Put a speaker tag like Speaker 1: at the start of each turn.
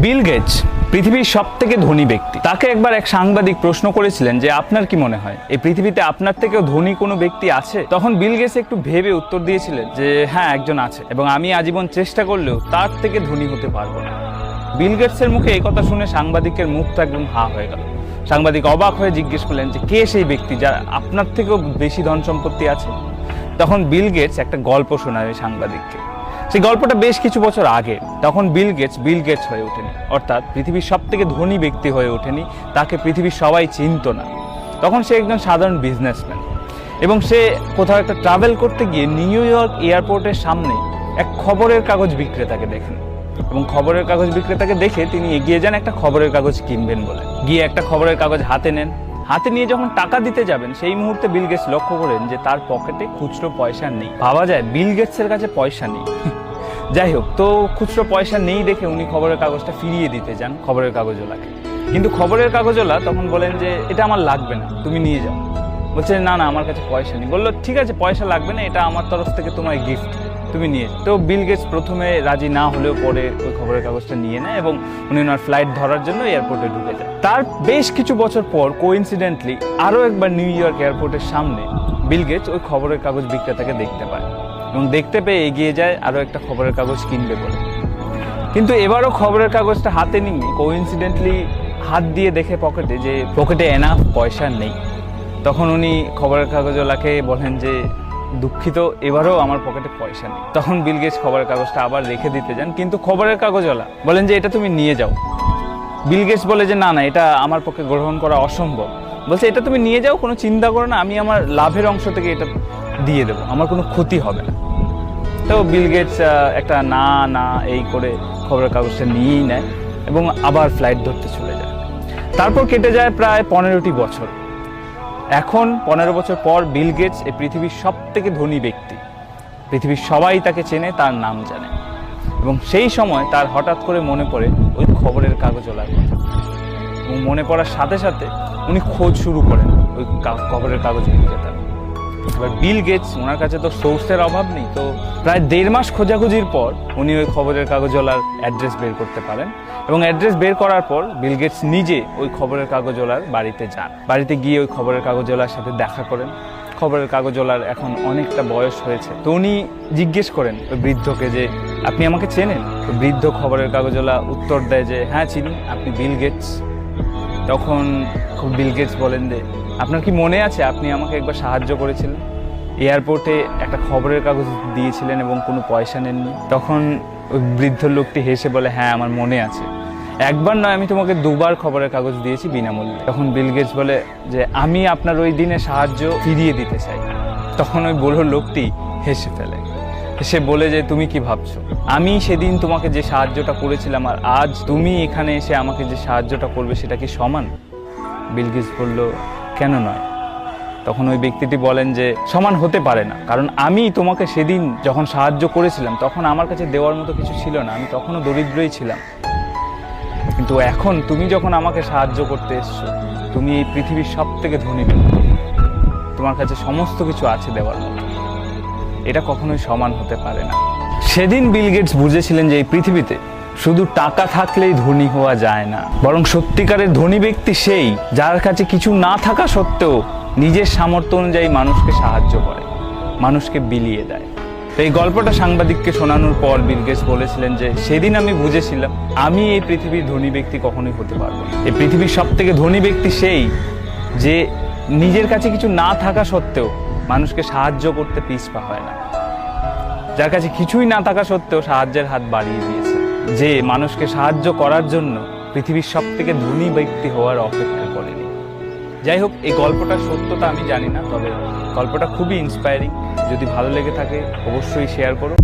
Speaker 1: Bill Gates পৃথিবীর সবথেকে ধনী ব্যক্তি। তাকে একবার এক সাংবাদিক প্রশ্ন করেছিলেন যে আপনার কি মনে হয় এই পৃথিবীতে আপনার থেকেও ধনী কোনো ব্যক্তি আছে? তখন বিল গেটস একটু ভেবে উত্তর দিয়েছিলেন যে হ্যাঁ, একজন আছে, এবং আমি আজীবন চেষ্টা করলেও তার থেকে ধনী হতে পারবো না। বিল গেটসের মুখে এই কথা শুনে সাংবাদিকের মুখটা একদম হা হয়ে গেল। সাংবাদিক অবাক হয়ে জিজ্ঞেস করলেন যে কে সেই ব্যক্তি যার আপনার থেকেও বেশি ধন সম্পত্তি আছে? তখন বিল গেটস একটা গল্প শোনায় সাংবাদিককে। সেই গল্পটা বেশ কিছু বছর আগে। তখন বিল গেটস হয়ে ওঠেনি, অর্থাৎ পৃথিবীর সব থেকে ধনী ব্যক্তি হয়ে ওঠেনি, তাকে পৃথিবীর সবাই চিনত না। তখন সে একজন সাধারণ বিজনেসম্যান, এবং সে কোথাও একটা ট্রাভেল করতে গিয়ে নিউ ইয়র্ক এয়ারপোর্টের সামনে এক খবরের কাগজ বিক্রেতাকে দেখেন, এবং খবরের কাগজ বিক্রেতাকে দেখে তিনি এগিয়ে যান একটা খবরের কাগজ কিনবেন বলে। গিয়ে একটা খবরের কাগজ হাতে নেন। হাতে নিয়ে যখন টাকা দিতে যাবেন, সেই মুহূর্তে বিল গেটস লক্ষ্য করেন যে তার পকেটে খুচরো পয়সা নেই। ভাবা যায় বিল গেটসের কাছে পয়সা নেই। যাই হোক, তো খুচরো পয়সা নেই দেখে উনি খবরের কাগজটা ফিরিয়ে দিতে যান খবরের কাগজওয়ালাকে। কিন্তু খবরের কাগজওয়ালা তখন বলেন যে এটা আমার লাগবে না, তুমি নিয়ে যাও। বলছে না না, আমার কাছে পয়সা নেই। বললো ঠিক আছে, পয়সা লাগবে না, এটা আমার তরফ থেকে তোমার গিফট, তুমি নিয়ে যাও। তো বিল গেটস প্রথমে রাজি না হলেও পরে ওই খবরের কাগজটা নিয়ে নেয়, এবং উনি ওনার ফ্লাইট ধরার জন্য এয়ারপোর্টে ঢুকে যায়। তার বেশ কিছু বছর পর কোইন্সিডেন্টলি আরও একবার নিউ ইয়র্ক এয়ারপোর্টের সামনে বিল গেটস ওই খবরের কাগজ বিক্রেতাকে দেখতে পায়, এবং দেখতে পেয়ে এগিয়ে যায় আরও একটা খবরের কাগজ কিনবে বলে। কিন্তু এবারও খবরের কাগজটা হাতে নিয়ে কোইন্সিডেন্টলি হাত দিয়ে দেখে পকেটে এনাফ পয়সা নেই। তখন উনি খবরের কাগজওয়ালাকে বলেন যে দুঃখিত, এবারও আমার পকেটে পয়সা নেই। তখন বিল গেটস খবরের কাগজটা আবার রেখে দিতে যান, কিন্তু খবরের কাগজওয়ালা বলেন যে এটা তুমি নিয়ে যাও। বিল গেটস বলে যে না না, এটা আমার পক্ষে গ্রহণ করা অসম্ভব। বলছে এটা তুমি নিয়ে যাও, কোনো চিন্তা করো না, আমি আমার লাভের অংশ থেকে এটা দিয়ে দেবো, আমার কোনো ক্ষতি হবে না। তো বিল গেটস একটা না না এই করে খবরের কাগজটা নিয়েই নেয়, এবং আবার ফ্লাইট ধরতে চলে যায়। তারপর কেটে যায় প্রায় 15টি বছর। এখন 15 বছর পর বিল গেটস এই পৃথিবীর সব থেকে ধনী ব্যক্তি। পৃথিবীর সবাই তাকে চেনে, তার নাম জানে। এবং সেই সময় তার হঠাৎ করে মনে পড়ে ওই খবরের কাগজওয়ালার কথা, এবং মনে পড়ার সাথে সাথে উনি খোঁজ শুরু করেন ওই খবরের কাগজ বিক্রেতার। এবার বিল গেটস, ওনার কাছে তো সোর্সের অভাব নেই, তো প্রায় 1.5 মাস খোঁজাখুঁজির পর উনি ওই খবরের কাগজওয়ালার অ্যাড্রেস বের করতে পারেন, এবং অ্যাড্রেস বের করার পর বিল গেটস নিজে ওই খবরের কাগজওয়ালার বাড়িতে যান। বাড়িতে গিয়ে ওই খবরের কাগজওয়ালার সাথে দেখা করেন। খবরের কাগজওয়ালার এখন অনেকটা বয়স হয়েছে, তো উনি জিজ্ঞেস করেন ওই বৃদ্ধকে যে আপনি আমাকে চেনেন? তো বৃদ্ধ খবরের কাগজওয়ালা উত্তর দেয় যে হ্যাঁ চিনি, আপনি বিল গেটস? তখন বিল গেটস বলেন যে আপনার কি মনে আছে আপনি আমাকে একবার সাহায্য করেছিলেন, এয়ারপোর্টে একটা খবরের কাগজ দিয়েছিলেন এবং কোনো পয়সা নেননি? তখন ওই বৃদ্ধ লোকটি হেসে বলে হ্যাঁ আমার মনে আছে, একবার নয়, আমি তোমাকে 2বার খবরের কাগজ দিয়েছি বিনামূল্যে। তখন বিল গেটস বলে যে আমি আপনার ওই দিনে সাহায্য ফিরিয়ে দিতে চাই। তখন ওই বুড়ো লোকটি হেসে ফেলে, সে বলে যে তুমি কি ভাবছো, আমি সেদিন তোমাকে যে সাহায্যটা করেছিলাম আর আজ তুমি এখানে এসে আমাকে যে সাহায্যটা করবে সেটা কি সমান? বিল গেটস বলল কেন নয়? তখন ওই ব্যক্তিটি বলেন যে সমান হতে পারে না, কারণ আমি তোমাকে সেদিন যখন সাহায্য করেছিলাম তখন আমার কাছে দেওয়ার মতো কিছু ছিল না, আমি তখনও দরিদ্রই ছিলাম। কিন্তু এখন তুমি যখন আমাকে সাহায্য করতে এসছো, তুমি এই পৃথিবীর সব থেকে ধনী ব্যক্তি, তোমার কাছে সমস্ত কিছু আছে দেওয়ার মতো, এটা কখনোই সমান হতে পারে না। সেদিন বিল গেটস বুঝেছিলেন যে এই পৃথিবীতে শুধু টাকা থাকলেই ধনী হওয়া যায় না, বরং সত্যিকারের ধনী ব্যক্তি সেই যার কাছে কিছু না থাকা সত্ত্বেও নিজের সামর্থ্য অনুযায়ী মানুষকে সাহায্য করে, মানুষকে বিলিয়ে দেয়। তো এই গল্পটা সাংবাদিককে শোনানোর পর বিল গেটস বলেছিলেন যে সেদিন আমি বুঝেছিলাম আমি এই পৃথিবীর ধনী ব্যক্তি কখনোই হতে পারবো না। এই পৃথিবীর সব থেকে ধনী ব্যক্তি সেই যে নিজের কাছে কিছু না থাকা সত্ত্বেও মানুষকে সাহায্য করতে পিছপা হয় না, যার কাছে কিছুই না থাকা সত্ত্বেও সাহায্যের হাত বাড়িয়ে দিয়েছে, যে মানুষকে সাহায্য করার জন্য পৃথিবীর সব থেকে ধনী ব্যক্তি হওয়ার অপেক্ষা করেনি। যাই হোক, এই গল্পটার সত্যতা আমি জানি না, তবে গল্পটা খুবই ইন্সপায়ারিং। যদি ভালো লেগে থাকে অবশ্যই শেয়ার করো।